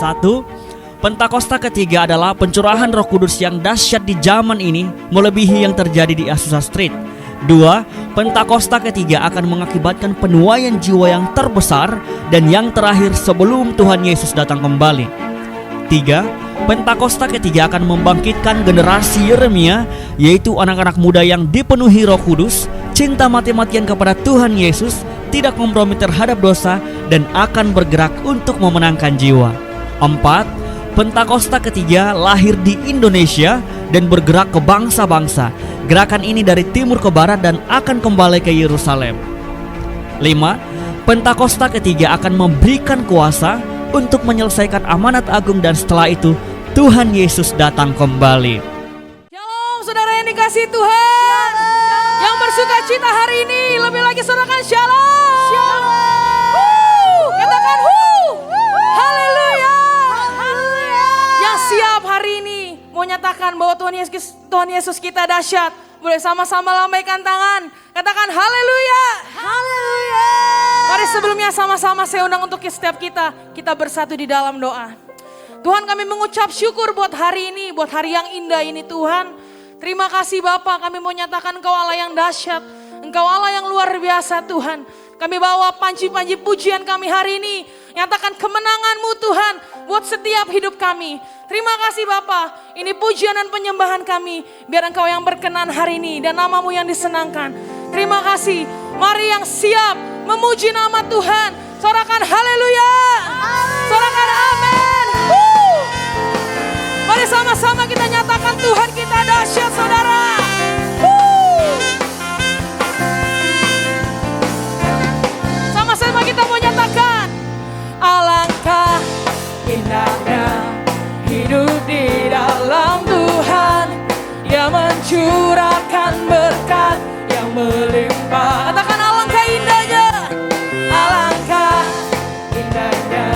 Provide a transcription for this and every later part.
1. Pentakosta ketiga adalah pencurahan Roh Kudus yang dahsyat di zaman ini, melebihi yang terjadi di Azusa Street. 2. Pentakosta ketiga akan mengakibatkan penuaian jiwa yang terbesar dan yang terakhir sebelum Tuhan Yesus datang kembali. 3. Pentakosta ketiga akan membangkitkan generasi Yeremia, yaitu anak-anak muda yang dipenuhi Roh Kudus, cinta mati-matian kepada Tuhan Yesus, tidak kompromi terhadap dosa, dan akan bergerak untuk memenangkan jiwa. 4. Pentakosta ketiga lahir di Indonesia dan bergerak ke bangsa-bangsa. Gerakan ini dari timur ke barat dan akan kembali ke Yerusalem. 5. Pentakosta ketiga akan memberikan kuasa untuk menyelesaikan amanat agung, dan setelah itu Tuhan Yesus datang kembali. Shalom saudara yang dikasihi Tuhan. Yang bersuka cita hari ini, lebih lagi saudarakan shalom. Katakan haleluya. Yang siap hari ini mau nyatakan bahwa Tuhan Yesus kita dahsyat. Boleh sama-sama lambaikan tangan. Katakan haleluya. Haleluya. Mari sebelumnya sama-sama saya undang untuk setiap kita bersatu di dalam doa. Tuhan, kami mengucap syukur buat hari ini, buat hari yang indah ini Tuhan. Terima kasih Bapa, kami mau nyatakan Engkau Allah yang dahsyat, Engkau Allah yang luar biasa Tuhan. Kami bawa panji-panji pujian kami hari ini, nyatakan kemenangan-Mu Tuhan buat setiap hidup kami. Terima kasih Bapa, ini pujian dan penyembahan kami, biar Engkau yang berkenan hari ini dan nama-Mu yang disenangkan. Terima kasih, mari yang siap memuji nama Tuhan, sorakan haleluya, sorakan amin. Mari sama-sama kita nyatakan Tuhan kita dahsyat saudara. Sama-sama kita mau nyatakan, alangkah indahnya hidup di dalam Tuhan, Dia mencurahkan berkat yang melimpah. Katakan alangkah indahnya, alangkah indahnya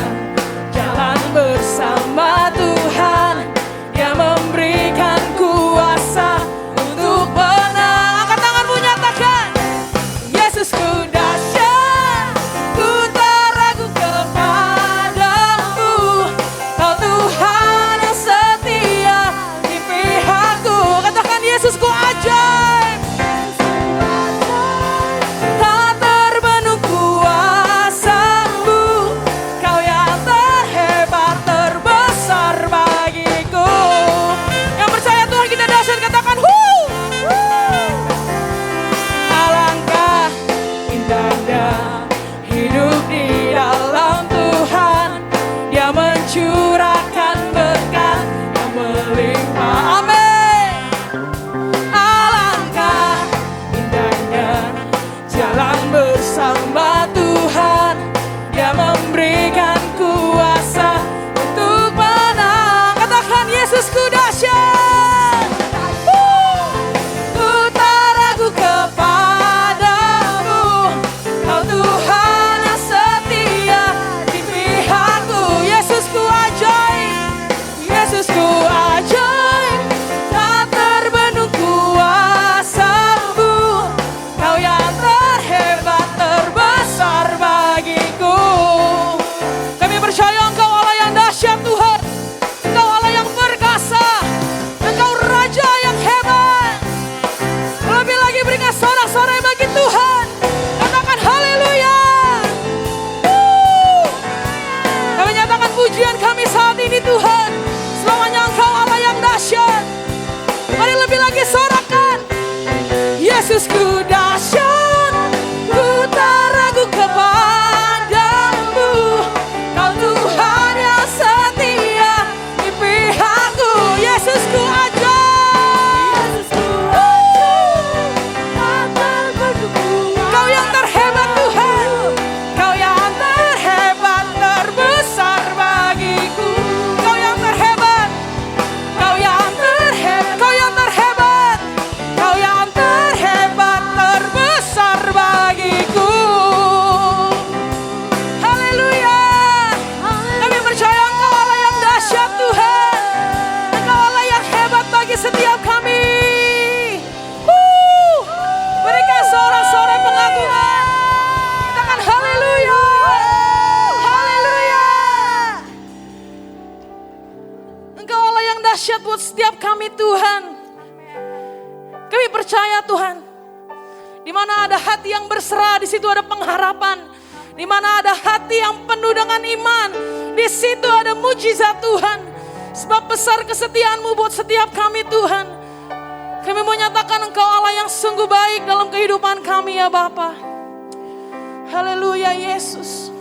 jalan bersama Tuhan, Dia memberikan kuasa untuk menang. Angkat tanganmu nyatakan, Yesusku dahsyat, ku tak ragu kepadamu, Kau Tuhan yang setia di pihakku. Katakan Yesusku ajaib, tak terbendung kuasa-Mu, Kau yang terhebat terbesar bagiku. Yang percaya Tuhan kita dahsyat katakan alangkah indahnya hidup di dalam Tuhan, Dia mencurahkan berkat yang melimpah. Amin. Alangkah indahnya jalan bersama Tuhan, Dia memberikan kuasa untuk menang. Katakan Yesusku dahsyat, ku tak ragu kepadamu, Kau Tuhan yang setia di pihakku. Yesusku ajaib, Yesusku ajaib, tak terbendung kuasa-Mu, Kau yang terhebat terbesar bagiku. Kami percaya Engkau Allah yang dahsyat Tuhan, Engkau Allah yang perkasa, Engkau Raja yang hebat. Lebih lagi berikan sorak-sorai bagi Tuhan. Katakan haleluya. Kami nyatakan pujian kami saat ini Tuhan, selamanya Engkau Allah yang dahsyat. Mari lebih lagi sorakan, Yesusku dahsyat, ku tak ragu kepadamu, Kau Tuhan yang setia di pihakku. Yesusku ajaib, Kau yang terhebat Tuhan, Kau yang terhebat terbesar bagiku. Kau yang terhebat, Kau yang terhebat, Kau yang terhebat, Kau yang terhebat percaya Tuhan, di mana ada hati yang berserah, di situ ada pengharapan. Di mana ada hati yang penuh dengan iman, di situ ada mujizat Tuhan. Sebab besar kesetiaan-Mu buat setiap kami Tuhan. Kami mau nyatakan Engkau Allah yang sungguh baik dalam kehidupan kami ya Bapa. Haleluya Yesus.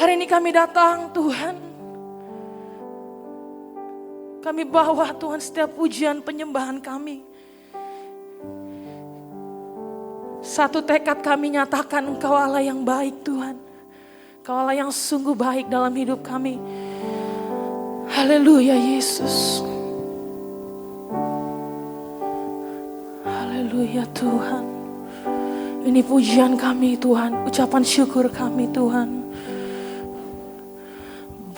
Hari ini kami datang Tuhan. Kami bawa Tuhan setiap pujian penyembahan kami. Satu tekad kami nyatakan Engkau Allah yang baik Tuhan. Engkau Allah yang sungguh baik dalam hidup kami. Haleluya Yesus. Haleluya Tuhan. Ini pujian kami Tuhan, ucapan syukur kami Tuhan.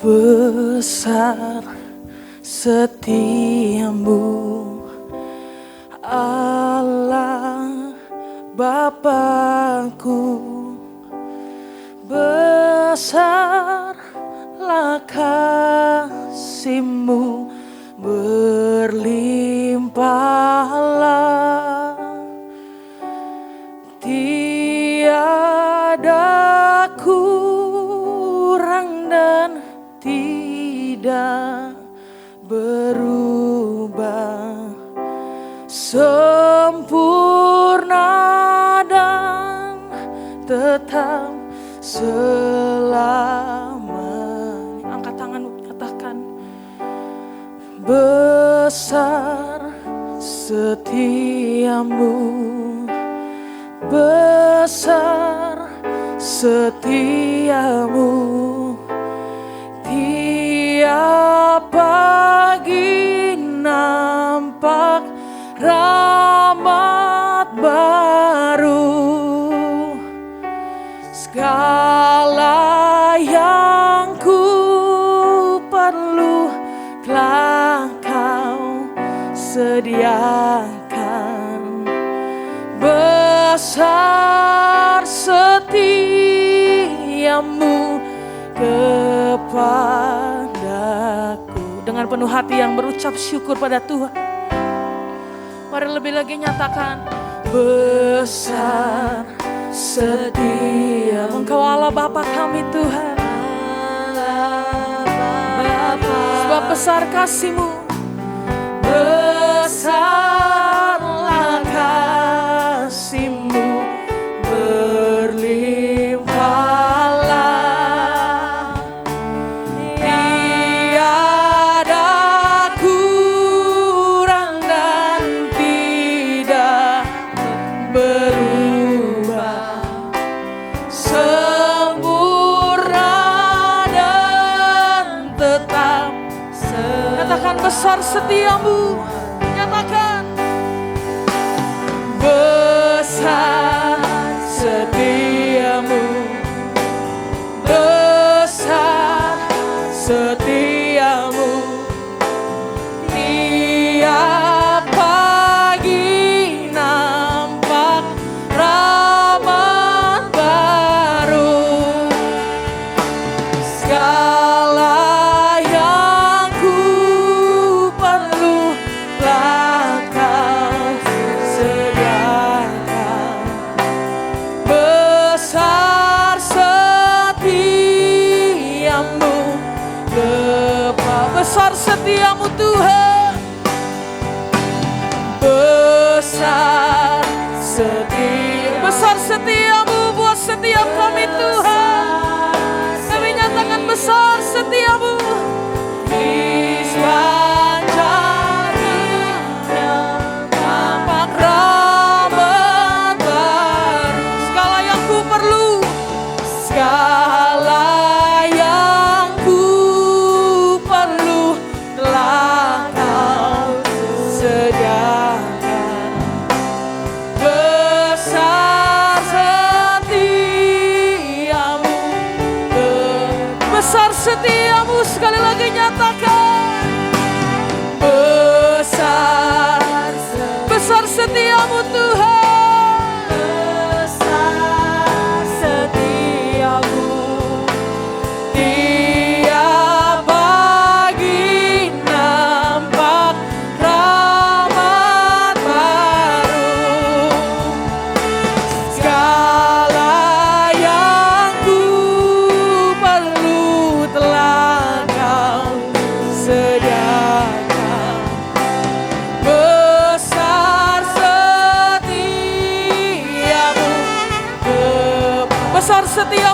Besar setiamu Allah Bapakku, besarlah kasih-Mu, berlimpahlah, tiada kurang dan tidak berubah, sempurna dan tetap selamanya. Angkat tangan, katakan, besar setiamu, besar setiamu, tiap pagi nampak rahmat baru. Segala yang ku perlu telah Kau sediakan. Besar setiamu kepadaku. Dengan penuh hati yang berucap syukur pada Tuhan, mari lebih lagi nyatakan, besar setia Engkau Allah Bapa kami Tuhan. Sebab besar kasih-Mu, besarlah kasih-Mu, berlimpahlah, tiada kurang dan tidak berubah, sempurna dan tetap. Katakan besar setiamu, nyatakan besar setiamu, besar setiamu, tiap pagi nampak rahmat baru. Segala yang ku perlu telah Kau sediakan. Besar setiamu, besar setiamu Tuhan. Besar setia, besar setiamu buat setiap kami Tuhan. Kami nyatakan besar setiamu di sepanjang dunia, nampak rahmat baru. Segala yang ku perlu, segala yang ku perlu telah Kau sediakan. Besar setiamu,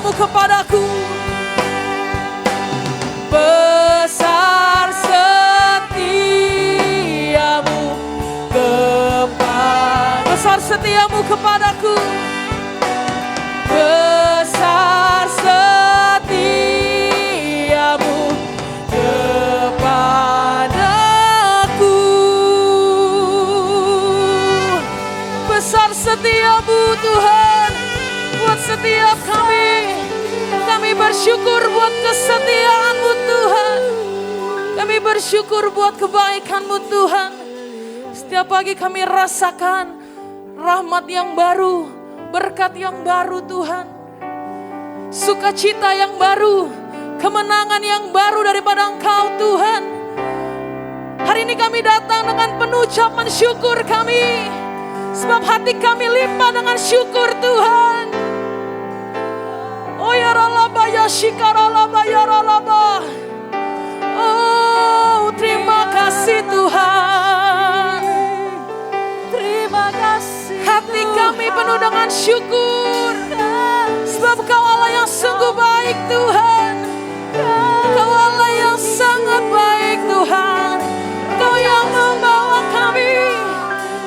setiamu kepadaku. Besar setiamu besar setiamu kepadaku. Besar setiamu kepadaku. Besar setiamu Tuhan buat setiap kami. Kami bersyukur buat kesetiaan-Mu Tuhan. Kami bersyukur buat kebaikan-Mu Tuhan. Setiap pagi kami rasakan rahmat yang baru, berkat yang baru Tuhan. Sukacita yang baru, kemenangan yang baru daripada Engkau Tuhan. Hari ini kami datang dengan penuh ucapan syukur kami. Sebab hati kami limpah dengan syukur Tuhan. Oh ya ralaba ya shikaralaba ya ralaba. Oh terima kasih Tuhan. Terima kasih. Hati kami penuh dengan syukur. Sebab Kau Allah yang sungguh baik Tuhan. Kau Allah yang sangat baik Tuhan. Kau yang membawa kami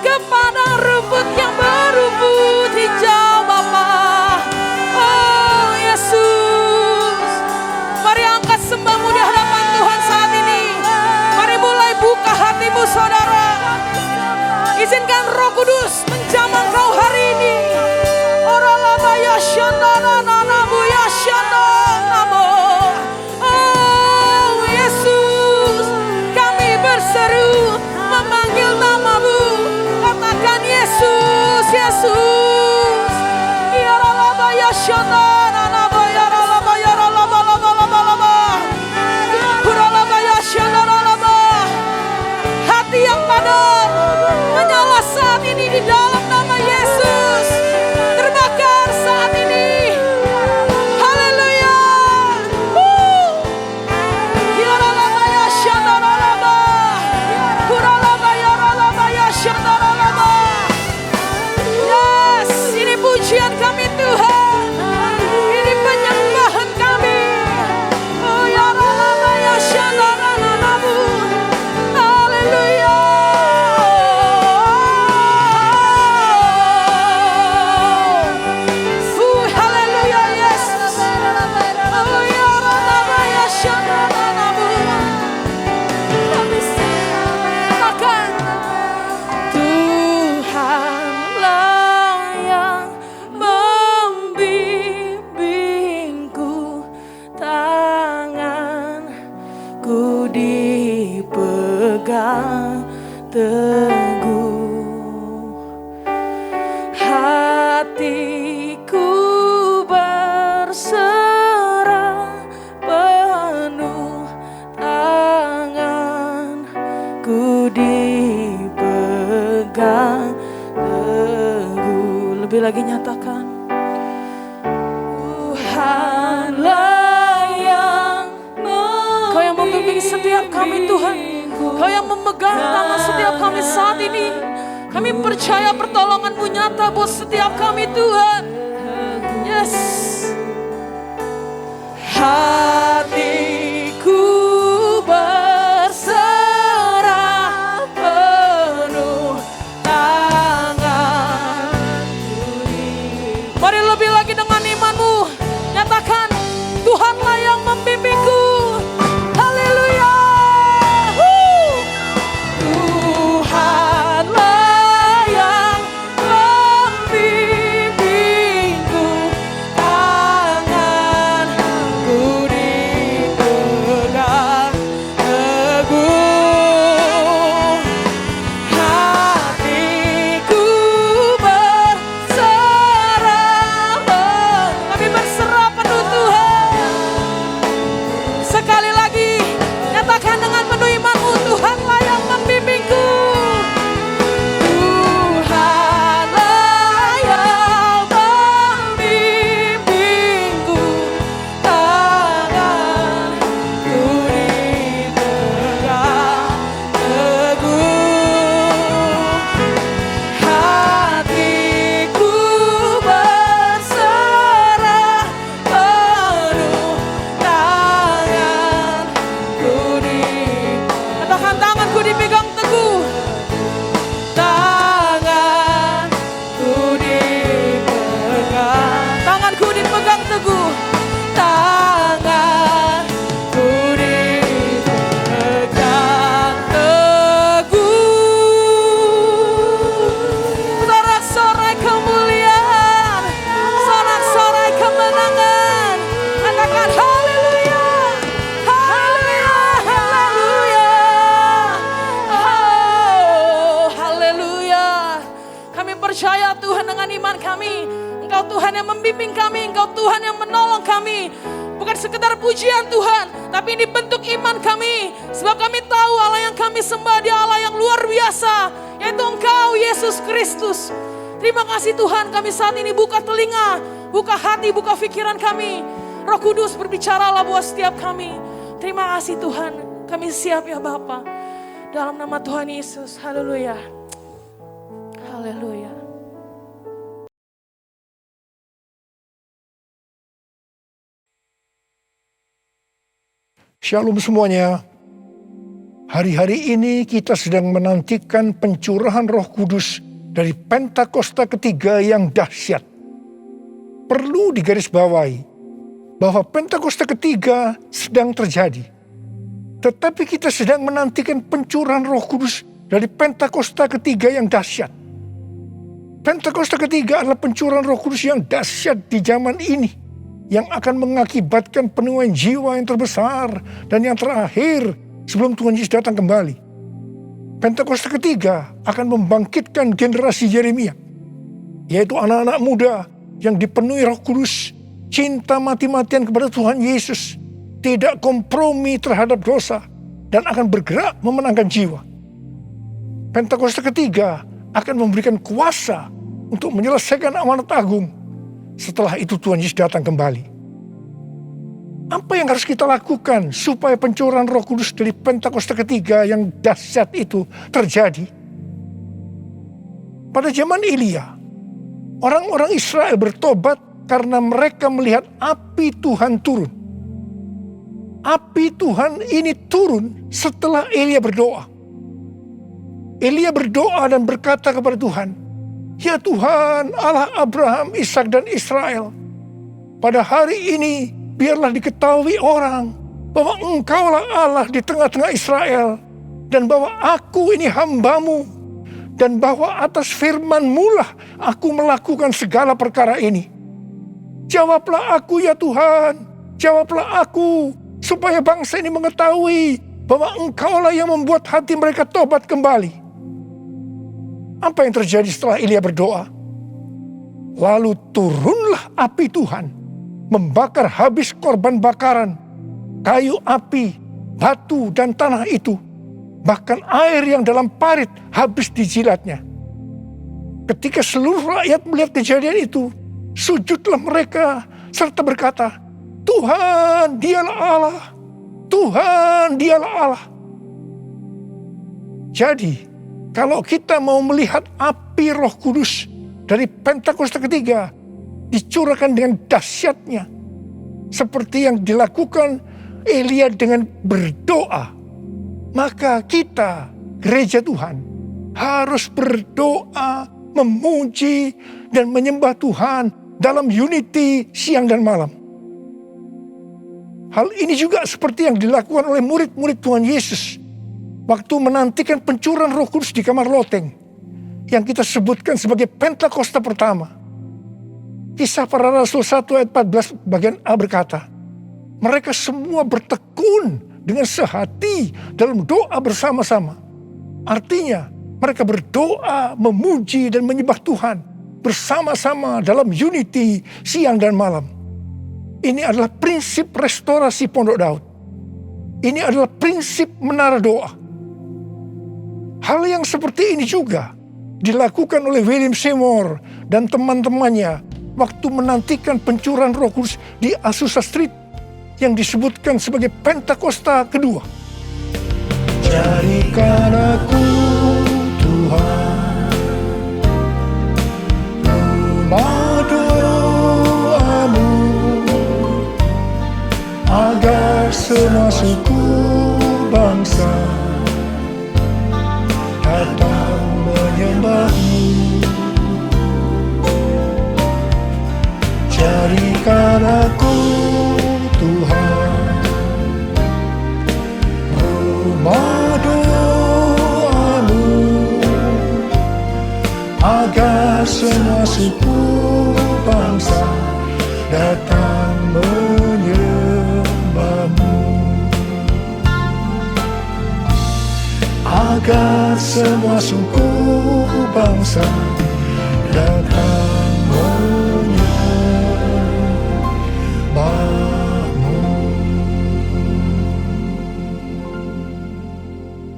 kepada rumput yang berumput hijau Bapa. Oh Yesus, mari angkat sembahmu di hadapan Tuhan saat ini. Mari mulai buka hatimu saudara. Izinkan Roh Kudus menjamah kau hari ini. Oralaba ya shandana nanamu ya shandana. Oh Yesus, kami berseru memanggil namamu. Katakan Yesus, Yesus. Ya ralaba ya shandana nanamu ya ralaba ya ralaba laba laba laba. Kuralaba ya shandana laba. Hati yang padam menyala saat ini di dalam nama Yesus. Terbakar saat ini. Haleluya. Yaralaba ya shandaralaba. Kuralaba yaralaba ya shandaralaba. Yes, ini pujian kami Tuhan. Ini penyembahan kami. Oh yaralaba ya shandaralaba. Haleluya. Haleluya Yesus. Oh ya Rama ya Shandaranamu. Kami katakan Tuhanlah yang membimbingku, tanganku dipegang teguh. Hatiku berserah penuh, tanganku dipegang teguh. Lebih lagi nyatakan Tuhanlah yang Kau yang membimbing setiap kami Tuhan. Kau yang memegang tangan setiap kami saat ini. Kami percaya pertolongan-Mu nyata buat setiap kami Tuhan. Yes. Hatiku berserah penuh, tanganku. Mari lebih lagi dengan iman-Mu. Nyatakan Tuhanlah yang membimbingku. Haleluya. Tuhanlah yang membimbingku, tanganku dipegang percaya Tuhan dengan iman kami. Engkau Tuhan yang membimbing kami, Engkau Tuhan yang menolong kami. Bukan sekedar pujian Tuhan, tapi ini bentuk iman kami. Sebab kami tahu Allah yang kami sembah, Dia Allah yang luar biasa, yaitu Engkau Yesus Kristus. Terima kasih Tuhan, kami saat ini buka telinga, buka hati, buka pikiran kami. Roh Kudus berbicaralah buat setiap kami. Terima kasih Tuhan, kami siap ya Bapa. Dalam nama Tuhan Yesus, haleluya. Haleluya. Shalom semuanya. Hari-hari ini kita sedang menantikan pencurahan Roh Kudus dari Pentakosta ketiga yang dahsyat. Perlu digarisbawahi bahwa Pentakosta ketiga sedang terjadi. Tetapi kita sedang menantikan pencurahan Roh Kudus dari Pentakosta ketiga yang dahsyat. Pentakosta ketiga adalah pencurahan Roh Kudus yang dahsyat di zaman ini, yang akan mengakibatkan penuaian jiwa yang terbesar dan yang terakhir sebelum Tuhan Yesus datang kembali. Pentakosta ketiga akan membangkitkan generasi Yeremia, yaitu anak-anak muda yang dipenuhi Roh Kudus, cinta mati-matian kepada Tuhan Yesus, tidak kompromi terhadap dosa, dan akan bergerak memenangkan jiwa. Pentakosta ketiga akan memberikan kuasa untuk menyelesaikan amanat agung. Setelah itu Tuhan Yesus datang kembali. Apa yang harus kita lakukan supaya pencurahan Roh Kudus dari Pentakosta ketiga yang dahsyat itu terjadi? Pada zaman Elia, orang-orang Israel bertobat karena mereka melihat api Tuhan turun. Api Tuhan ini turun setelah Elia berdoa. Elia berdoa dan berkata kepada Tuhan, "Ya Tuhan, Allah Abraham, Ishak dan Israel, pada hari ini biarlah diketahui orang bahwa Engkaulah Allah di tengah-tengah Israel, dan bahwa aku ini hamba-Mu, dan bahwa atas firman-Mu lah aku melakukan segala perkara ini. Jawablah aku ya Tuhan, jawablah aku, supaya bangsa ini mengetahui bahwa Engkaulah yang membuat hati mereka tobat kembali." Apa yang terjadi setelah Elia berdoa? Lalu turunlah api Tuhan, membakar habis korban bakaran, kayu api, batu dan tanah itu. Bahkan air yang dalam parit habis dijilatnya. Ketika seluruh rakyat melihat kejadian itu, sujudlah mereka serta berkata, "Tuhan, Dialah Allah. Tuhan, Dialah Allah." Jadi, kalau kita mau melihat api Roh Kudus dari Pentakosta ketiga dicurahkan dengan dahsyatnya, seperti yang dilakukan Elia dengan berdoa, maka kita, gereja Tuhan, harus berdoa, memuji, dan menyembah Tuhan dalam unity siang dan malam. Hal ini juga seperti yang dilakukan oleh murid-murid Tuhan Yesus waktu menantikan pencurahan Roh Kudus di kamar loteng, yang kita sebutkan sebagai Pentakosta pertama. Kisah Para Rasul 1 ayat 14 bagian A berkata, mereka semua bertekun dengan sehati dalam doa bersama-sama. Artinya mereka berdoa, memuji dan menyembah Tuhan bersama-sama dalam unity siang dan malam. Ini adalah prinsip restorasi Pondok Daud. Ini adalah prinsip menara doa. Hal yang seperti ini juga dilakukan oleh William Seymour dan teman-temannya waktu menantikan pencurahan Roh Kudus di Azusa Street yang disebutkan sebagai Pentakosta kedua. Jadikan aku Tuhan rumah doamu, agar semua suku bangsa datang menyembah-Mu. Jadikan aku Tuhan rumah doamu, agar semua suku bangsa datang menyembah-Mu. Agar semua suku bangsa datang menyembahmu.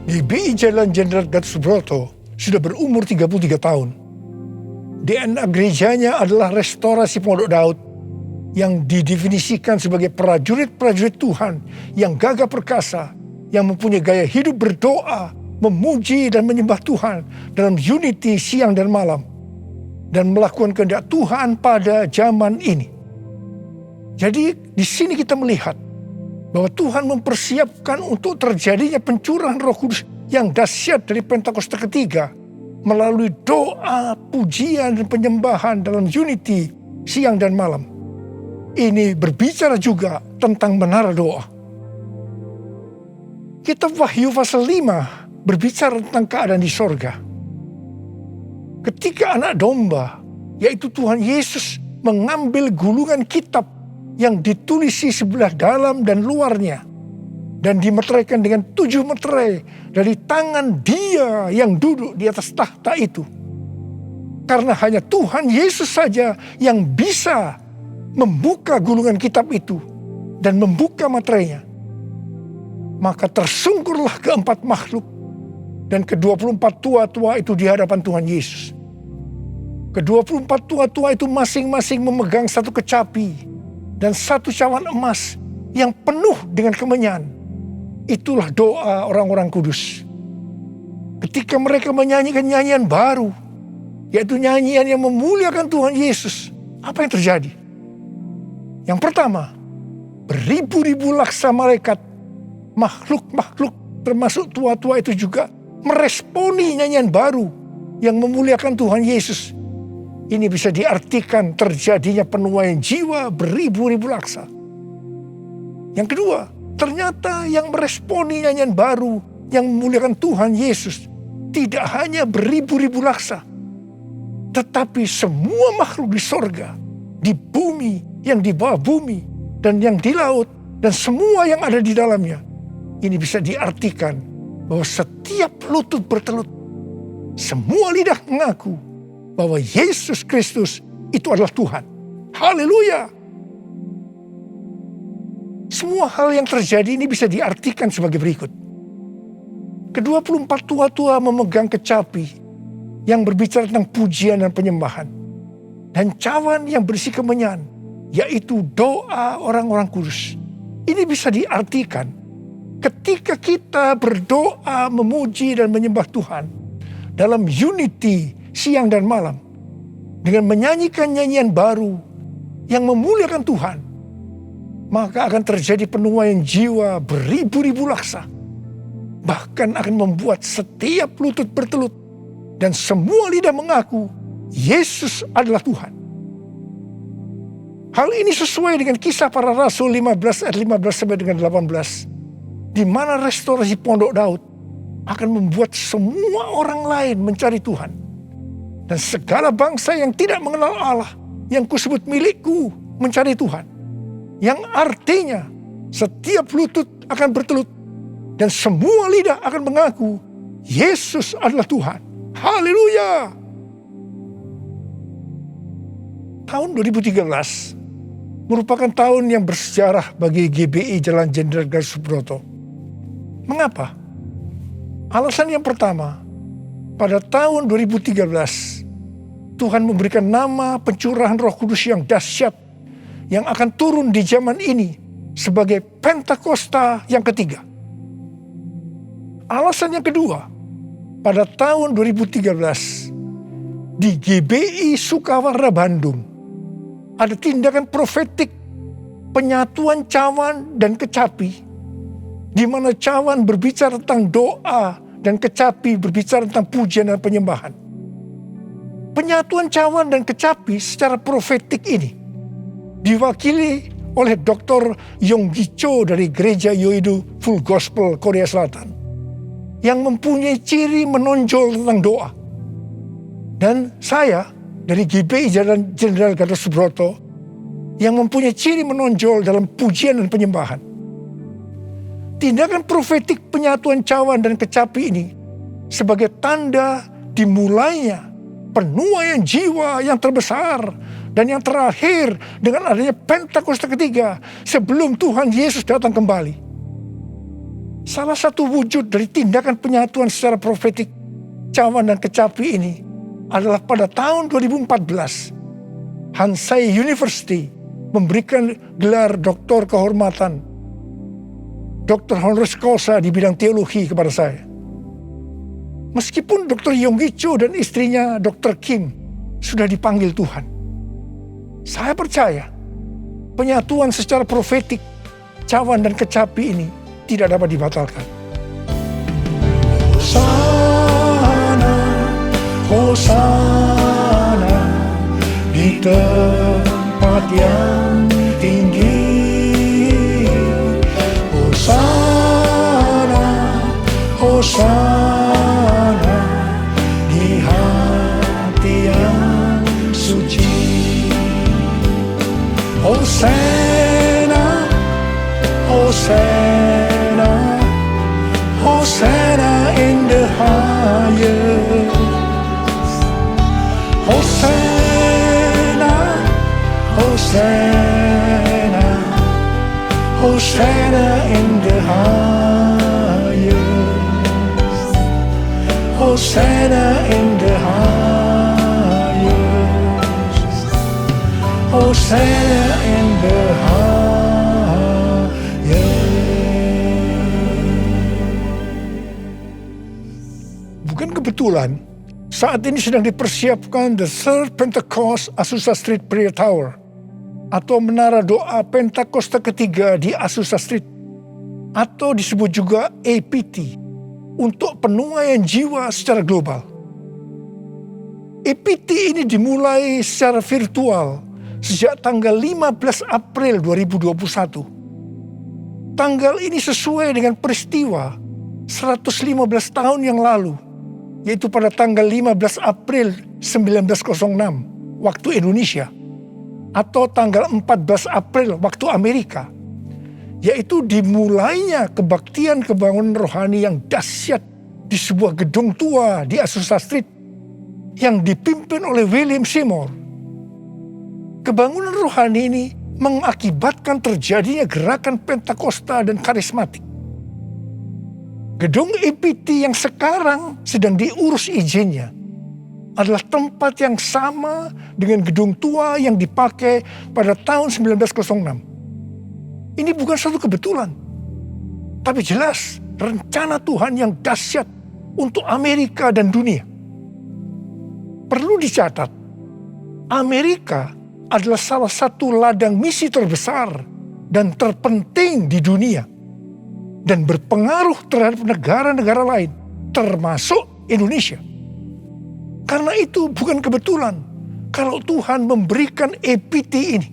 GBI Jalan Jenderal Gatot Subroto sudah berumur 33 tahun. DNA gerejanya adalah restorasi Pondok Daud yang didefinisikan sebagai prajurit-prajurit Tuhan yang gagah perkasa, yang mempunyai gaya hidup berdoa, memuji dan menyembah Tuhan dalam unity siang dan malam, dan melakukan kehendak Tuhan pada zaman ini. Jadi di sini kita melihat bahwa Tuhan mempersiapkan untuk terjadinya pencurahan Roh Kudus yang dahsyat dari Pentakosta ketiga melalui doa, pujian, dan penyembahan dalam unity siang dan malam. Ini berbicara juga tentang menara doa. Kitab Wahyu pasal 5 berbicara tentang keadaan di sorga. Ketika anak domba, yaitu Tuhan Yesus, mengambil gulungan kitab yang ditulisi sebelah dalam dan luarnya, dan dimeteraikan dengan 7 meterai dari tangan Dia yang duduk di atas tahta itu. Karena hanya Tuhan Yesus saja yang bisa membuka gulungan kitab itu dan membuka meterainya. Maka tersungkurlah keempat makhluk dan ke-24 tua-tua itu di hadapan Tuhan Yesus. Ke-24 tua-tua itu masing-masing memegang satu kecapi dan satu cawan emas yang penuh dengan kemenyan. Itulah doa orang-orang kudus. Ketika mereka menyanyikan nyanyian baru, yaitu nyanyian yang memuliakan Tuhan Yesus, apa yang terjadi? Yang pertama, beribu-ribu laksa malaikat, makhluk-makhluk termasuk tua-tua itu juga meresponi nyanyian baru yang memuliakan Tuhan Yesus. Ini bisa diartikan terjadinya penuaian jiwa beribu-ribu laksa. Yang kedua, ternyata yang meresponi nyanyian baru yang memuliakan Tuhan Yesus tidak hanya beribu-ribu laksa, tetapi semua makhluk di sorga, di bumi, yang di bawah bumi, dan yang di laut, dan semua yang ada di dalamnya. Ini bisa diartikan bahwa setiap lutut bertelut, semua lidah mengaku bahwa Yesus Kristus itu adalah Tuhan. Haleluya! Semua hal yang terjadi ini bisa diartikan sebagai berikut. Ke-24 tua-tua memegang kecapi yang berbicara tentang pujian dan penyembahan, dan cawan yang berisi kemenyan, yaitu doa orang-orang kudus. Ini bisa diartikan ketika kita berdoa, memuji dan menyembah Tuhan dalam unity siang dan malam, dengan menyanyikan nyanyian baru yang memuliakan Tuhan, maka akan terjadi penuaian jiwa beribu-ribu laksa. Bahkan akan membuat setiap lutut bertelut dan semua lidah mengaku Yesus adalah Tuhan. Hal ini sesuai dengan Kisah Para Rasul 15 ayat 15 sampai dengan 18, di mana restorasi Pondok Daud akan membuat semua orang lain mencari Tuhan. Dan segala bangsa yang tidak mengenal Allah, yang kusebut milikku, mencari Tuhan. Yang artinya setiap lutut akan bertelut dan semua lidah akan mengaku Yesus adalah Tuhan. Haleluya! Tahun 2013 merupakan tahun yang bersejarah bagi GBI Jalan Jenderal Gatot Subroto. Mengapa? Alasan yang pertama, pada tahun 2013 Tuhan memberikan nama pencurahan Roh Kudus yang dahsyat yang akan turun di zaman ini sebagai Pentakosta yang ketiga. Alasan yang kedua, pada tahun 2013 di GBI Sukawarna Bandung ada tindakan profetik penyatuan cawan dan kecapi, di mana cawan berbicara tentang doa dan kecapi berbicara tentang pujian dan penyembahan. Penyatuan cawan dan kecapi secara profetik ini diwakili oleh Dr. Yonggi Cho dari Gereja Yoido Full Gospel Korea Selatan, yang mempunyai ciri menonjol tentang doa. Dan saya dari GBI Jalan Jenderal Gatot Subroto yang mempunyai ciri menonjol dalam pujian dan penyembahan. Tindakan profetik penyatuan cawan dan kecapi ini sebagai tanda dimulainya penuaian jiwa yang terbesar dan yang terakhir dengan adanya Pentakosta ketiga sebelum Tuhan Yesus datang kembali. Salah satu wujud dari tindakan penyatuan secara profetik cawan dan kecapi ini adalah pada tahun 2014 Hansei University memberikan gelar doktor kehormatan, doktor honoris causa di bidang teologi kepada saya. Meskipun Dr. Yonggi Cho dan istrinya Dr. Kim sudah dipanggil Tuhan, saya percaya penyatuan secara profetik cawan dan kecapi ini tidak dapat dibatalkan. Hosana, Hosana di tempat yang tinggi. Hosana, Hosana di hati yang suci. Hosana, Hosana, Hosana in the highest. Hosana, Hosana, Hosana in the highest. Hosana in the highest. Hosana in the highest. Bukan kebetulan saat ini sedang dipersiapkan The Third Pentecost Azusa Street Prayer Tower atau menara doa Pentakosta ketiga di Azusa Street atau disebut juga APT untuk penuaian jiwa secara global. APT ini dimulai secara virtual sejak tanggal 15 April 2021. Tanggal ini sesuai dengan peristiwa 115 tahun yang lalu, yaitu pada tanggal 15 April 1906 waktu Indonesia atau tanggal 14 April waktu Amerika, yaitu dimulainya kebaktian kebangunan rohani yang dahsyat di sebuah gedung tua di Azusa Street yang dipimpin oleh William Seymour. Kebangunan rohani ini mengakibatkan terjadinya gerakan Pentakosta dan karismatik. Gedung APT yang sekarang sedang diurus izinnya adalah tempat yang sama dengan gedung tua yang dipakai pada tahun 1906. Ini bukan suatu kebetulan, tapi jelas rencana Tuhan yang dahsyat untuk Amerika dan dunia. Perlu dicatat, Amerika adalah salah satu ladang misi terbesar dan terpenting di dunia dan berpengaruh terhadap negara-negara lain, termasuk Indonesia. Karena itu bukan kebetulan kalau Tuhan memberikan APT ini.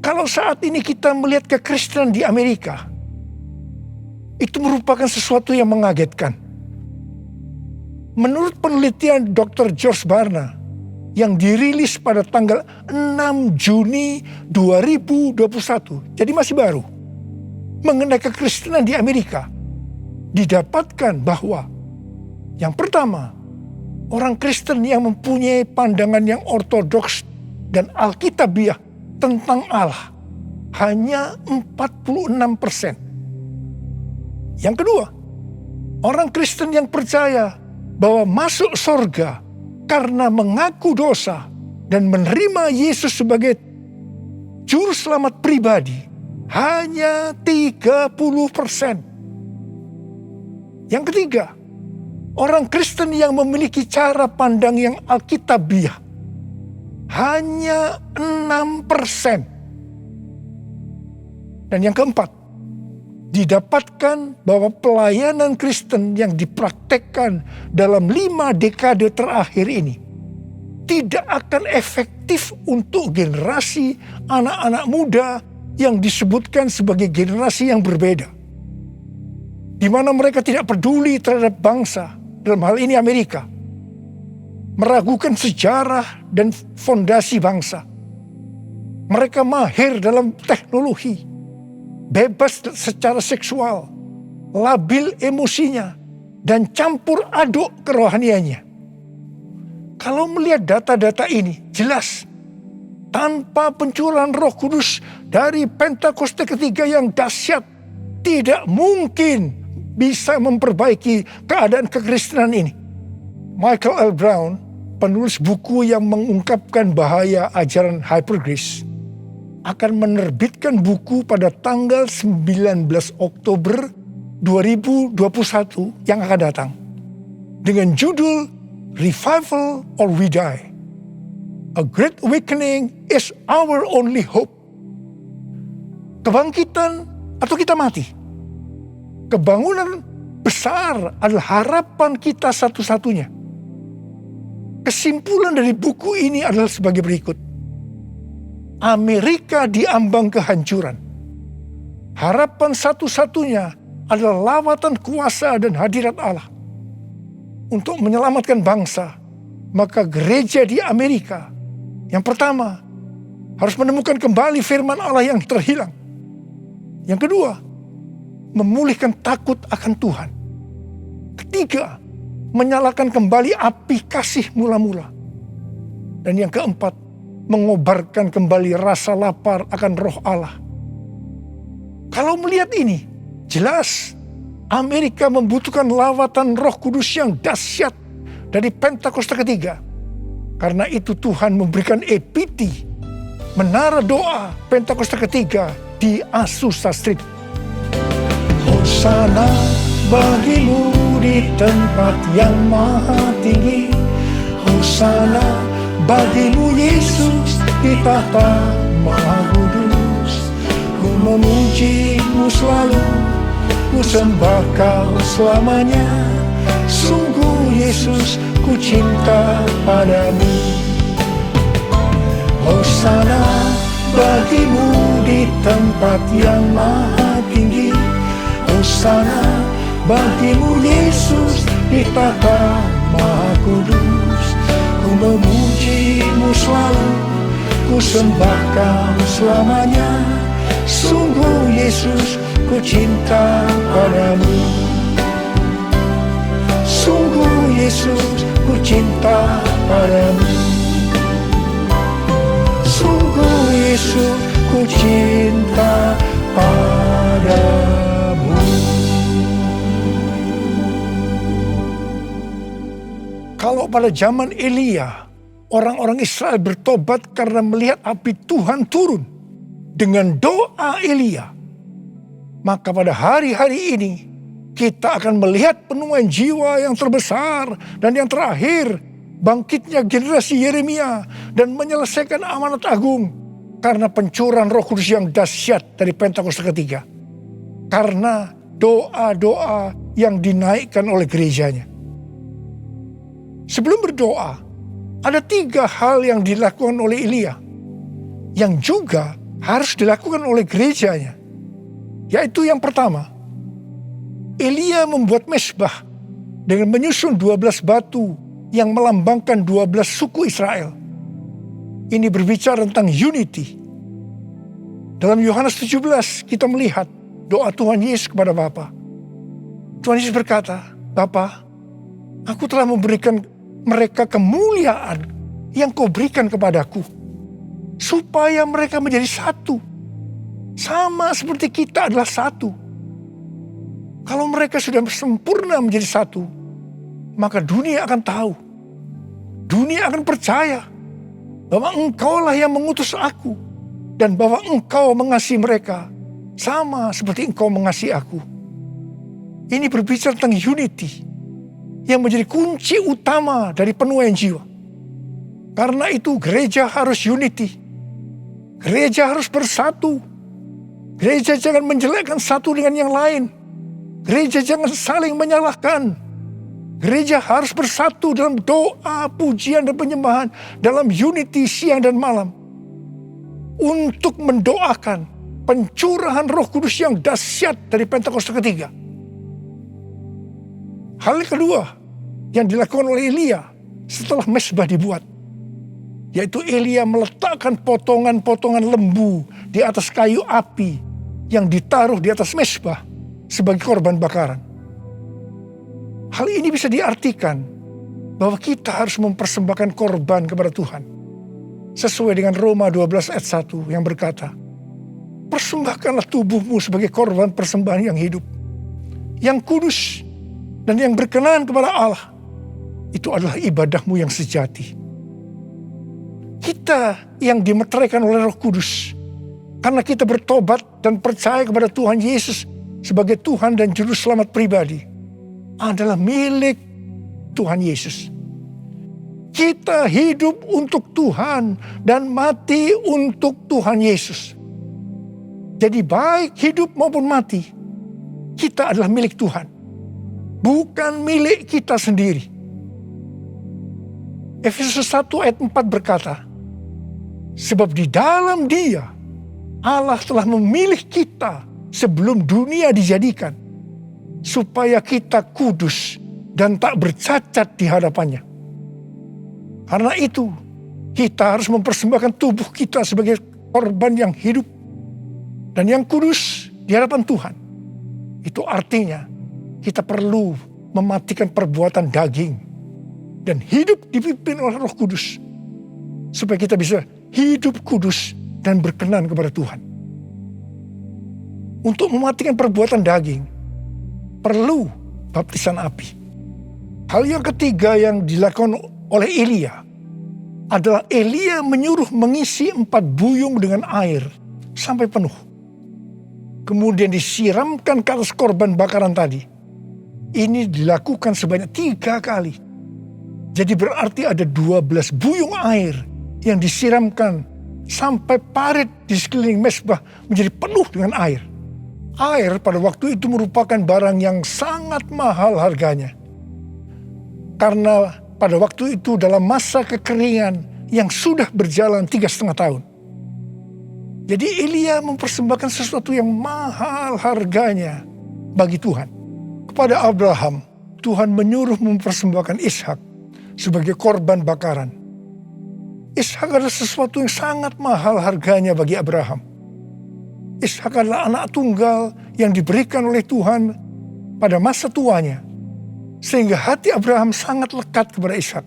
Kalau saat ini kita melihat kekristenan di Amerika, itu merupakan sesuatu yang mengagetkan. Menurut penelitian Dr. George Barna yang dirilis pada tanggal 6 Juni 2021, jadi masih baru, mengenai kekristenan di Amerika, didapatkan bahwa yang pertama, orang Kristen yang mempunyai pandangan yang ortodoks dan alkitabiah tentang Allah hanya 46%. Yang kedua, orang Kristen yang percaya bahwa masuk surga karena mengaku dosa dan menerima Yesus sebagai juru selamat pribadi hanya 30%. Yang ketiga, orang Kristen yang memiliki cara pandang yang alkitabiah hanya 6%. Dan yang keempat, didapatkan bahwa pelayanan Kristen yang dipraktekkan dalam 5 dekade terakhir ini tidak akan efektif untuk generasi anak-anak muda yang disebutkan sebagai generasi yang berbeda, di mana mereka tidak peduli terhadap bangsa, dalam hal ini Amerika, meragukan sejarah dan fondasi bangsa. Mereka mahir dalam teknologi, bebas secara seksual, labil emosinya, dan campur aduk kerohaniannya. Kalau melihat data-data ini, jelas tanpa pencurahan Roh Kudus dari Pentakosta ketiga yang dahsyat, tidak mungkin bisa memperbaiki keadaan kekristenan ini. Michael L. Brown, penulis buku yang mengungkapkan bahaya ajaran hypergrace, akan menerbitkan buku pada tanggal 19 Oktober 2021 yang akan datang dengan judul Revival or We Die. A Great Awakening is our only hope. Kebangkitan atau kita mati. Kebangunan besar adalah harapan kita satu-satunya. Kesimpulan dari buku ini adalah sebagai berikut. Amerika diambang kehancuran. Harapan satu-satunya adalah lawatan kuasa dan hadirat Allah. Untuk menyelamatkan bangsa, maka gereja di Amerika yang pertama harus menemukan kembali firman Allah yang terhilang. Yang kedua, memulihkan takut akan Tuhan. Ketiga, menyalakan kembali api kasih mula-mula. Dan yang keempat, mengobarkan kembali rasa lapar akan roh Allah. Kalau melihat ini, jelas Amerika membutuhkan lawatan Roh Kudus yang dahsyat dari Pentakosta ketiga. Karena itu Tuhan memberikan EPT, menara doa Pentakosta ketiga di Azusa Street. Hosana bagimu di tempat yang maha tinggi. Hosana bagimu Yesus di tahta maha kudus. Ku memujimu selalu, ku sembah kau selamanya. Sungguh Yesus, ku cinta padamu. Hosana bagimu di tempat yang maha tinggi. Hosana bagimu Yesus di tahta maha kudus. Ku memujimu selalu, ku sembah kau selamanya. Sungguh Yesus, ku cinta padamu. Sungguh Yesus, ku cinta padamu. Sungguh Yesus, ku cinta padamu. Kalau pada zaman Elia, orang-orang Israel bertobat karena melihat api Tuhan turun dengan doa Elia, maka pada hari-hari ini kita akan melihat penuaian jiwa yang terbesar dan yang terakhir, bangkitnya generasi Yeremia dan menyelesaikan amanat agung karena pencurahan Roh Kudus yang dahsyat dari Pentakosta ketiga. Karena doa-doa yang dinaikkan oleh gerejanya. Sebelum berdoa, ada 3 hal yang dilakukan oleh Elia yang juga harus dilakukan oleh gerejanya. Yaitu yang pertama, Elia membuat mezbah dengan menyusun 12 batu yang melambangkan 12 suku Israel. Ini berbicara tentang unity. Dalam Yohanes 17 kita melihat doa Tuhan Yesus kepada Bapa. Tuhan Yesus berkata, Bapa, aku telah memberikan mereka kemuliaan yang kau berikan kepadaku, supaya mereka menjadi satu. Sama seperti kita adalah satu. Kalau mereka sudah sempurna menjadi satu, maka dunia akan tahu. Dunia akan percaya bahwa engkaulah yang mengutus aku. Dan bahwa engkau mengasihi mereka sama seperti engkau mengasihi aku. Ini berbicara tentang unity yang menjadi kunci utama dari penuaian jiwa. Karena itu gereja harus unity. Gereja harus bersatu. Gereja jangan menjelekkan satu dengan yang lain. Gereja jangan saling menyalahkan. Gereja harus bersatu dalam doa, pujian, dan penyembahan. Dalam unity siang dan malam. Untuk mendoakan pencurahan Roh Kudus yang dahsyat dari Pentakosta ketiga. Hal kedua yang dilakukan oleh Elia setelah mezbah dibuat, yaitu Elia meletakkan potongan-potongan lembu di atas kayu api yang ditaruh di atas mezbah sebagai korban bakaran. Hal ini bisa diartikan bahwa kita harus mempersembahkan korban kepada Tuhan. Sesuai dengan Roma 12 ayat 1 yang berkata, persembahkanlah tubuhmu sebagai korban persembahan yang hidup, yang kudus, dan yang berkenan kepada Allah. Itu adalah ibadahmu yang sejati. Kita yang dimeteraikan oleh Roh Kudus, karena kita bertobat dan percaya kepada Tuhan Yesus sebagai Tuhan dan Juru Selamat pribadi, adalah milik Tuhan Yesus. Kita hidup untuk Tuhan dan mati untuk Tuhan Yesus. Jadi baik hidup maupun mati, kita adalah milik Tuhan, bukan milik kita sendiri. Efesus 1 ayat 4 berkata, sebab di dalam Dia Allah telah memilih kita sebelum dunia dijadikan, supaya kita kudus dan tak bercacat di hadapannya. Karena itu, kita harus mempersembahkan tubuh kita sebagai korban yang hidup dan yang kudus di hadapan Tuhan. Itu artinya kita perlu mematikan perbuatan daging dan hidup dipimpin oleh Roh Kudus, supaya kita bisa hidup kudus dan berkenan kepada Tuhan. Untuk mematikan perbuatan daging, perlu baptisan api. Hal yang ketiga yang dilakukan oleh Elia adalah Elia menyuruh mengisi 4 buyung dengan air sampai penuh. Kemudian disiramkan ke atas korban bakaran tadi. Ini dilakukan sebanyak 3 kali. Jadi berarti ada 12 buyung air yang disiramkan sampai parit di sekeliling mezbah menjadi penuh dengan air. Air pada waktu itu merupakan barang yang sangat mahal harganya. Karena pada waktu itu dalam masa kekeringan yang sudah berjalan 3,5 tahun. Jadi Elia mempersembahkan sesuatu yang mahal harganya bagi Tuhan. Kepada Abraham, Tuhan menyuruh mempersembahkan Ishak sebagai korban bakaran. Ishak adalah sesuatu yang sangat mahal harganya bagi Abraham. Ishak adalah anak tunggal yang diberikan oleh Tuhan pada masa tuanya, sehingga hati Abraham sangat lekat kepada Ishak.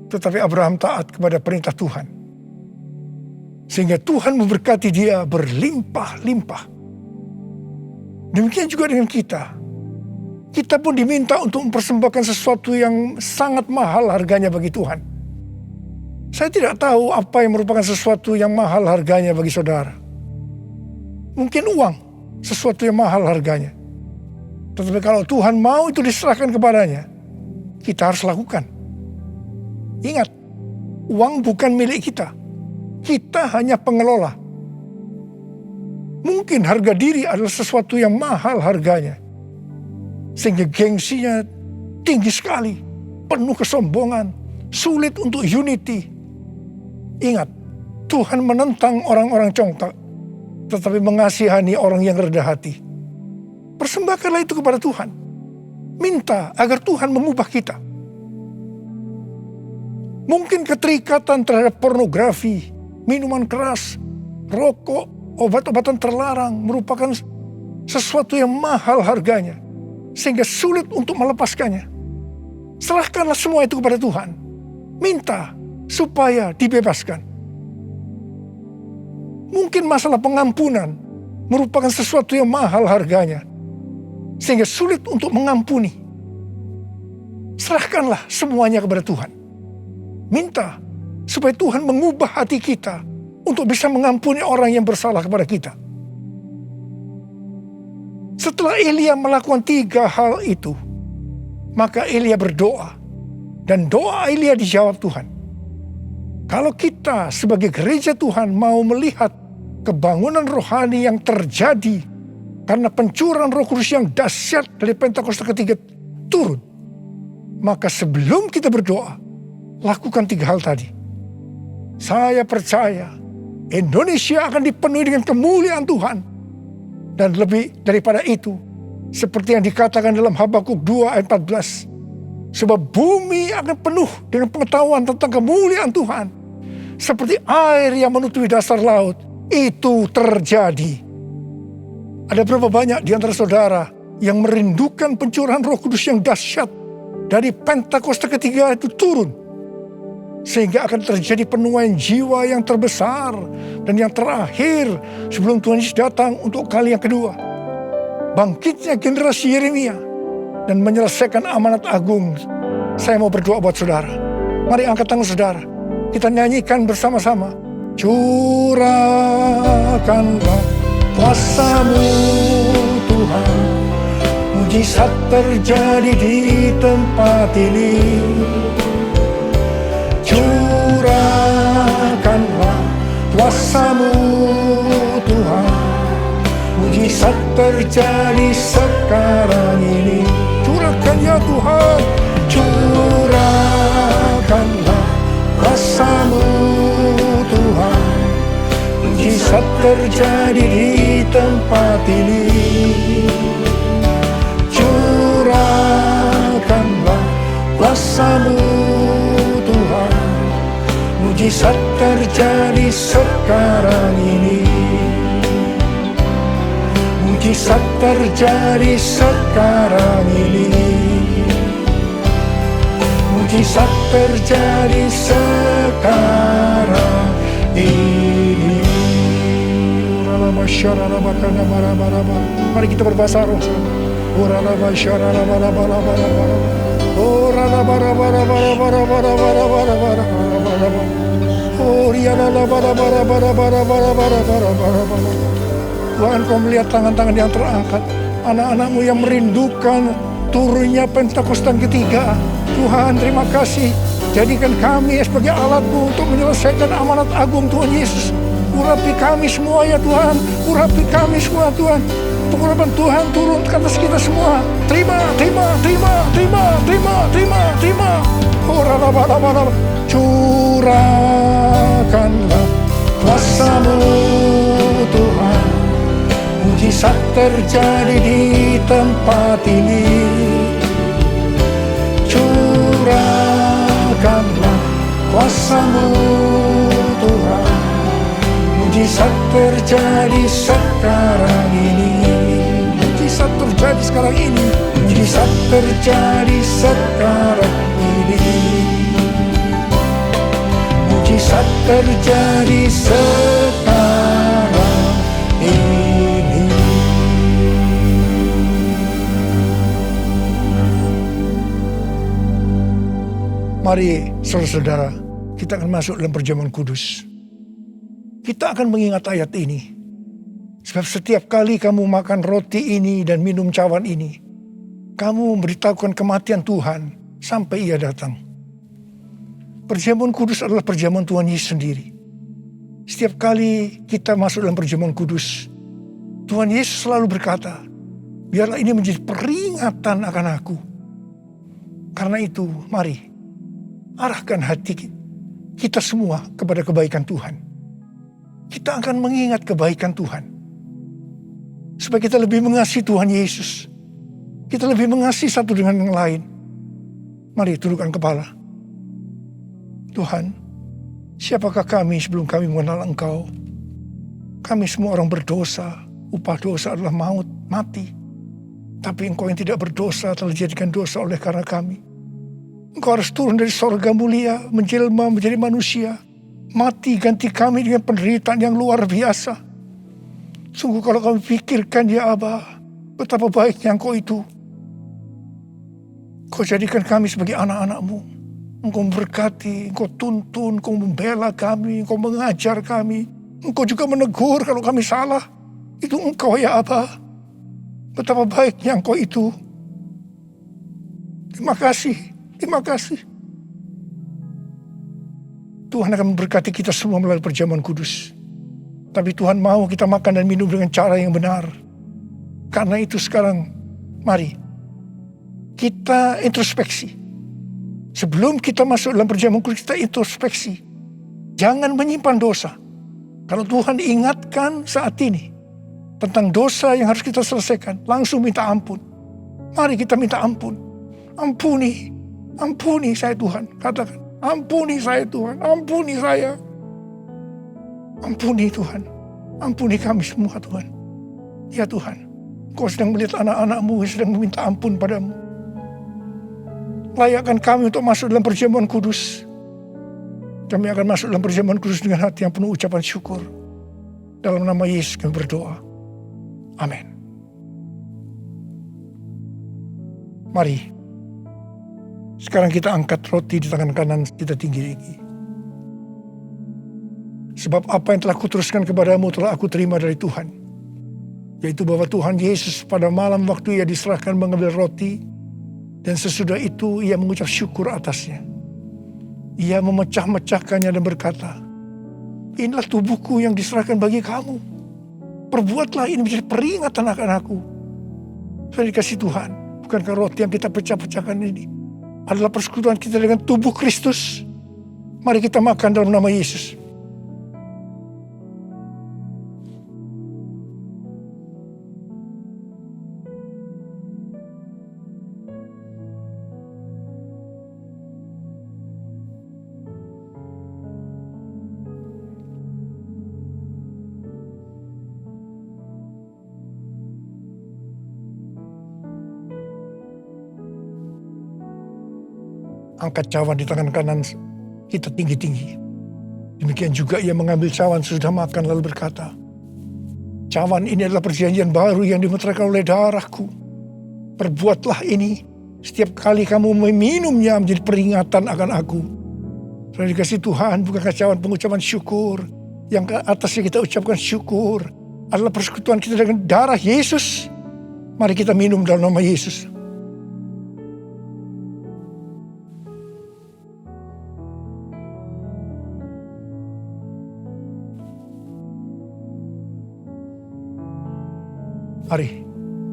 Tetapi Abraham taat kepada perintah Tuhan, sehingga Tuhan memberkati dia berlimpah-limpah. Demikian juga dengan kita. Kita pun diminta untuk mempersembahkan sesuatu yang sangat mahal harganya bagi Tuhan. Saya tidak tahu apa yang merupakan sesuatu yang mahal harganya bagi saudara. Mungkin uang, sesuatu yang mahal harganya. Tetapi kalau Tuhan mau itu diserahkan kepadanya, kita harus lakukan. Ingat, uang bukan milik kita. Kita hanya pengelola. Mungkin harga diri adalah sesuatu yang mahal harganya, sehingga gengsinya tinggi sekali, penuh kesombongan, sulit untuk unity. Ingat, Tuhan menentang orang-orang congkak, tetapi mengasihani orang yang rendah hati. Persembahkanlah itu kepada Tuhan. Minta agar Tuhan mengubah kita. Mungkin keterikatan terhadap pornografi, minuman keras, rokok, obat-obatan terlarang merupakan sesuatu yang mahal harganya, sehingga sulit untuk melepaskannya. Serahkanlah semua itu kepada Tuhan. Minta supaya dibebaskan. Mungkin masalah pengampunan merupakan sesuatu yang mahal harganya, sehingga sulit untuk mengampuni. Serahkanlah semuanya kepada Tuhan. Minta supaya Tuhan mengubah hati kita untuk bisa mengampuni orang yang bersalah kepada kita. Setelah Elia melakukan 3 hal itu, maka Elia berdoa, dan doa Elia dijawab Tuhan. Kalau kita sebagai gereja Tuhan mau melihat kebangunan rohani yang terjadi karena pencurahan Roh Kudus yang dahsyat dari Pentakosta ketiga turun, maka sebelum kita berdoa, lakukan 3 hal tadi. Saya percaya Indonesia akan dipenuhi dengan kemuliaan Tuhan. Dan lebih daripada itu, seperti yang dikatakan dalam Habakuk 2 ayat 14, sebab bumi akan penuh dengan pengetahuan tentang kemuliaan Tuhan, seperti air yang menutupi dasar laut. Itu terjadi. Ada berapa banyak di antara saudara yang merindukan pencurahan Roh Kudus yang dahsyat dari Pentakosta ketiga itu turun. Sehingga akan terjadi penuaian jiwa yang terbesar dan yang terakhir sebelum Tuhan Yesus datang untuk kali yang kedua. Bangkitnya generasi Yeremia dan menyelesaikan amanat agung. Saya mau berdoa buat saudara. Mari angkat tangan saudara. Kita nyanyikan bersama-sama. Curahkanlah kuasa-Mu Tuhan. Mujizat terjadi di tempat ini. Curahkanlah kuasa-Mu Tuhan. Mujizat terjadi sekarang ini. Curahkan ya Tuhan. Curahkanlah kuasa-Mu Tuhan. Mujizat terjadi di tempat ini. Curahkanlah kuasa-Mu Tuhan. Mujizat terjadi sekarang ini. Mujizat terjadi sekarang ini. Mujizat terjadi sekarang ini. Mari kita berbahasa roh. Tuhan, Kau melihat tangan-tangan yang terangkat, anak-anak-Mu yang merindukan turunnya Pentakosta ketiga. Tuhan, terima kasih. Jadikan kami sebagai alat-Mu untuk menyelesaikan amanat agung Tuhan Yesus. Urapi kami semua ya Tuhan. Urapi kami semua Tuhan. Pengurapan Tuhan turun ke atas kita semua. Terima. Curahkanlah kuasa-Mu Tuhan. Mujizat terjadi di tempat ini. Curahkanlah kuasa-Mu Tuhan. Mujizat terjadi sekarang ini. Mujizat terjadi sekarang ini. Mujizat terjadi sekarang ini. Mujizat terjadi sekarang ini. Mari saudara-saudara, kita akan masuk dalam perjamuan kudus. Kita akan mengingat ayat ini. Sebab setiap kali kamu makan roti ini dan minum cawan ini, kamu memberitahukan kematian Tuhan sampai Ia datang. Perjamuan kudus adalah perjamuan Tuhan Yesus sendiri. Setiap kali kita masuk dalam perjamuan kudus, Tuhan Yesus selalu berkata, biarlah ini menjadi peringatan akan aku. Karena itu, mari arahkan hati kita semua kepada kebaikan Tuhan. Kita akan mengingat kebaikan Tuhan. Supaya kita lebih mengasihi Tuhan Yesus. Kita lebih mengasihi satu dengan yang lain. Mari tundukkan kepala. Tuhan, siapakah kami sebelum kami mengenal Engkau? Kami semua orang berdosa. Upah dosa adalah maut, mati. Tapi Engkau yang tidak berdosa telah dijadikan dosa oleh karena kami. Engkau harus turun dari sorga mulia, menjelma menjadi manusia. Mati ganti kami dengan penderitaan yang luar biasa. Sungguh kalau kami pikirkan ya Aba, betapa baiknya Engkau itu. Kau jadikan kami sebagai anak-anak-Mu. Engkau memberkati, Engkau tuntun, Engkau membela kami, Engkau mengajar kami. Engkau juga menegur kalau kami salah. Itu Engkau ya Aba. Betapa baiknya Engkau itu. Terima kasih, terima kasih. Tuhan akan memberkati kita semua melalui perjamuan kudus. Tapi Tuhan mau kita makan dan minum dengan cara yang benar. Karena itu sekarang, mari kita introspeksi. Sebelum kita masuk dalam perjamuan kudus, kita introspeksi. Jangan menyimpan dosa. Kalau Tuhan ingatkan saat ini tentang dosa yang harus kita selesaikan, langsung minta ampun. Mari kita minta ampun. Ampuni saya Tuhan. Katakan, ampuni saya Tuhan, ampuni saya. Ampuni Tuhan, ampuni kami semua Tuhan. Ya Tuhan, Kau sedang melihat anak-anak-Mu yang sedang meminta ampun padamu. layakkan kami untuk masuk dalam perjamuan kudus. Kami akan masuk dalam perjamuan kudus dengan hati yang penuh ucapan syukur. Dalam nama Yesus kami berdoa. Amin. Mari, sekarang kita angkat roti di tangan kanan kita tinggi-tinggi. Sebab apa yang telah kuteruskan kepadamu telah aku terima dari Tuhan. Yaitu bahwa Tuhan Yesus pada malam waktu ia diserahkan mengambil roti. Dan sesudah itu ia mengucap syukur atasnya. Ia memecah-mecahkannya dan berkata, inilah tubuhku yang diserahkan bagi kamu. Perbuatlah ini menjadi peringatan akan aku. Sudah dikasih Tuhan. Bukankah roti yang kita pecah-pecahkan ini adalah persekutuan kita dengan tubuh Kristus? Mari kita makan dalam nama Yesus. Angkat cawan di tangan kanan kita tinggi-tinggi. Demikian juga ia mengambil cawan sesudah makan lalu berkata, cawan ini adalah perjanjian baru yang dimeteraikan oleh darahku. Perbuatlah ini setiap kali kamu meminumnya menjadi peringatan akan aku. Sudah dikasih Tuhan, bukankah cawan pengucapan syukur yang ke atasnya kita ucapkan syukur adalah persekutuan kita dengan darah Yesus. Mari kita minum dalam nama Yesus. Mari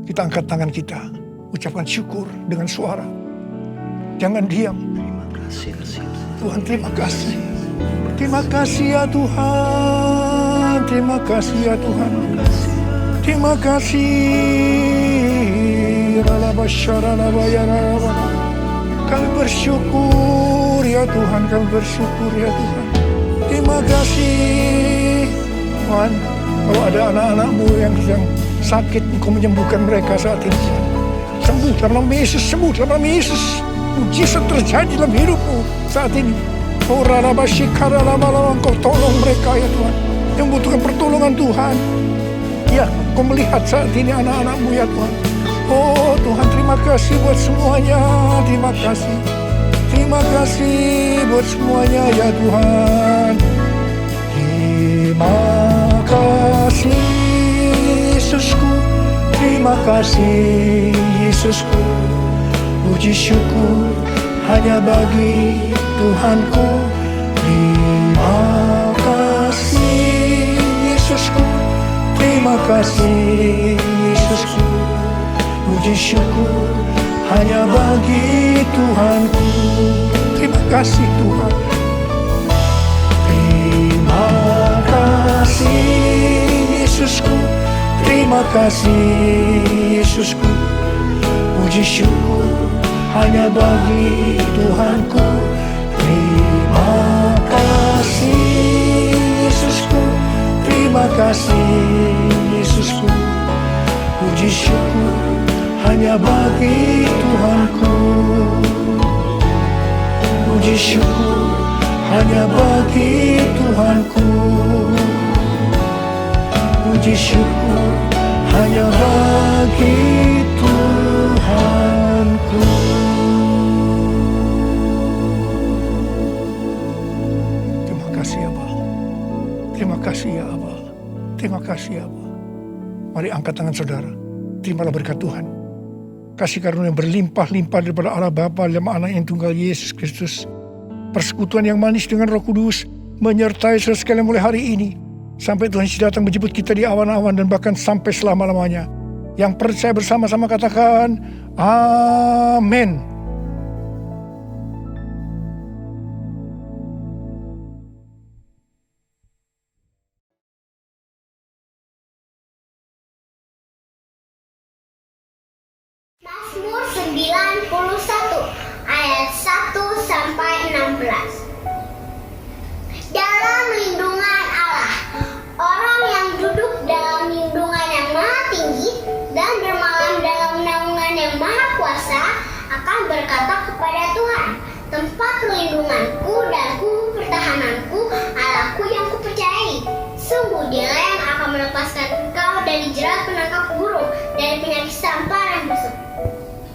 kita angkat tangan kita, ucapkan syukur dengan suara. Jangan diam. Terima kasih Tuhan, terima kasih. Terima kasih ya Tuhan. Terima kasih ya Tuhan. Terima kasih. Kami bersyukur ya Tuhan. Kami bersyukur ya Tuhan. Terima kasih Tuhan. Kalau ada anak-anakmu yang sedang sakit, Engkau menyembuhkan mereka saat ini. Sembuh dalam nama Yesus, sembuh dalam nama Yesus. Mujizat terjadi dalam hidupmu saat ini. Oh Engkau tolong mereka ya Tuhan, yang membutuhkan pertolongan Tuhan. Ya, Engkau melihat saat ini anak-anakmu ya Tuhan. Oh Tuhan, terima kasih buat semuanya. Terima kasih. Terima kasih buat semuanya ya Tuhan. Terima kasih Yesusku, terima kasih Yesusku. Puji syukur hanya bagi Tuhanku. Terima kasih Yesusku, terima kasih Yesusku. Puji syukur hanya bagi Tuhanku. Terima kasih Tuhan. Terima kasih Yesusku, terima kasih Yesusku. Puji syukur hanya bagi Tuhanku. Terima kasih Yesusku, terima kasih Yesusku. Puji syukur hanya bagi Tuhanku. Puji syukur hanya bagi Tuhanku. Puji syukur hanya bagi Tuhanku. Terima kasih ya Bapa. Terima kasih ya Bapa. Terima kasih ya Bapa. Mari angkat tangan saudara. Terimalah berkat Tuhan. Kasih karunia yang berlimpah-limpah daripada Allah Bapa dalam Anak yang tunggal Yesus Kristus. Persekutuan yang manis dengan Roh Kudus menyertai saudara sekalian mulai hari ini sampai Tuhan Yesus datang menjemput kita di awan-awan dan bahkan sampai selama-lamanya. Yang percaya bersama-sama katakan amin. Mazmur 91 ayat 1 sampai 16. Dalam lindungan Allah, orang yang duduk dalam lindungan yang maha tinggi dan bermalam dalam naungan yang maha kuasa akan berkata kepada perlindunganku dan kubu pertahananku, Allahku yang kupercayai. Sungguh Dialah yang akan melepaskan engkau dari jerat penangkap burung, dari penyakit sampar dan busuk.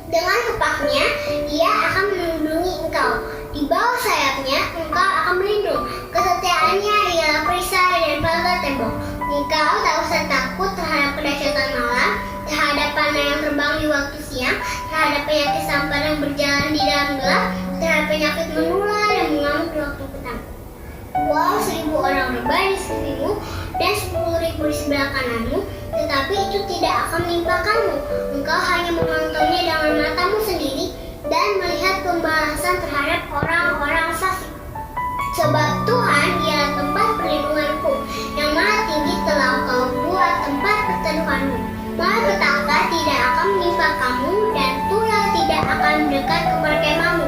Dengan kepaknya, Dia akan melindungi engkau. Di bawah sayapnya, engkau akan berlindung. Kesetiaannya ialah perisai dan pagar tembok. Engkau tak usah takut terhadap kedahsyatan malam, terhadap panah yang terbang di waktu siang, terhadap penyakit sampar yang berjalan di dalam gelap, terhadap penyakit menular yang mengamuk di waktu petang. Walau 1000 orang rebah di sisimu dan 10.000 di sebelah kananmu, tetapi itu tidak akan menimpakanmu. Engkau hanya menontonnya dengan matamu sendiri dan melihat pembalasan terhadap orang-orang fasik. Sebab Tuhan ialah tempat perlindunganku, yang maha tinggi telah kau buat tempat perteduhanmu. Malapetaka tidak akan menimpa kamu dan tulah tidak akan mendekat kepada kemahmu.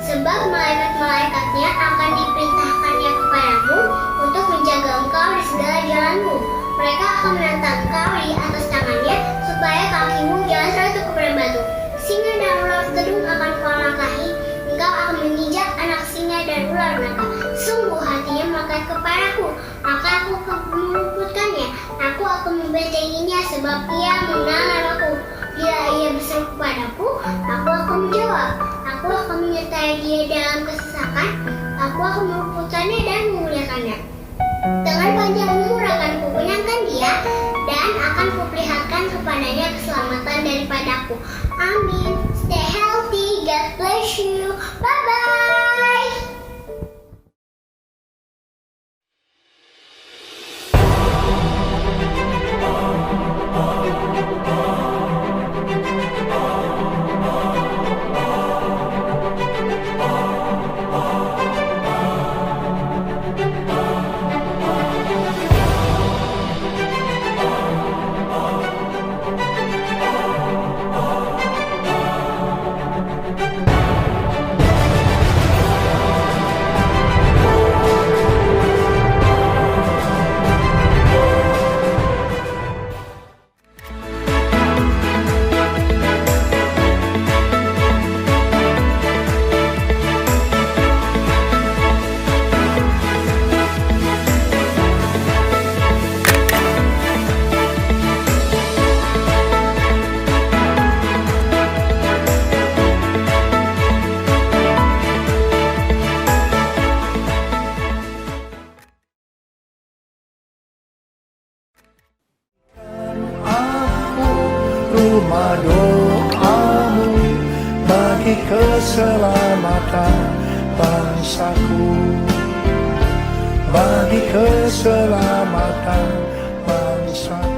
Sebab malaikat-malaikatnya akan diperintahkannya kepadamu untuk menjaga engkau di segala jalanmu. Mereka akan menantang engkau di atas tangannya, supaya kakimu jangan terjatuh kepada batu. Singa dan ular gedung akan kau langkahi, engkau akan menginjak anak singa dan ular naga. Sungguh hatinya melekat kepadaku, maka aku akan meluputkannya. Aku akan membentenginya, sebab ia mengenal namaku. Bila ia berseru kepadaku, aku akan menjawab. Aku akan menyertai dia dalam kesesakan. Aku akan meluputkannya dan memuliakannya. Dengan panjang umur akan kukenyangkan dia, dan akan kuperlihatkan kepadanya keselamatan daripadaku. Amin. Stay healthy. God bless you. Bye-bye. Rumah doamu bagi keselamatan bangsaku, bagi keselamatan bangsa.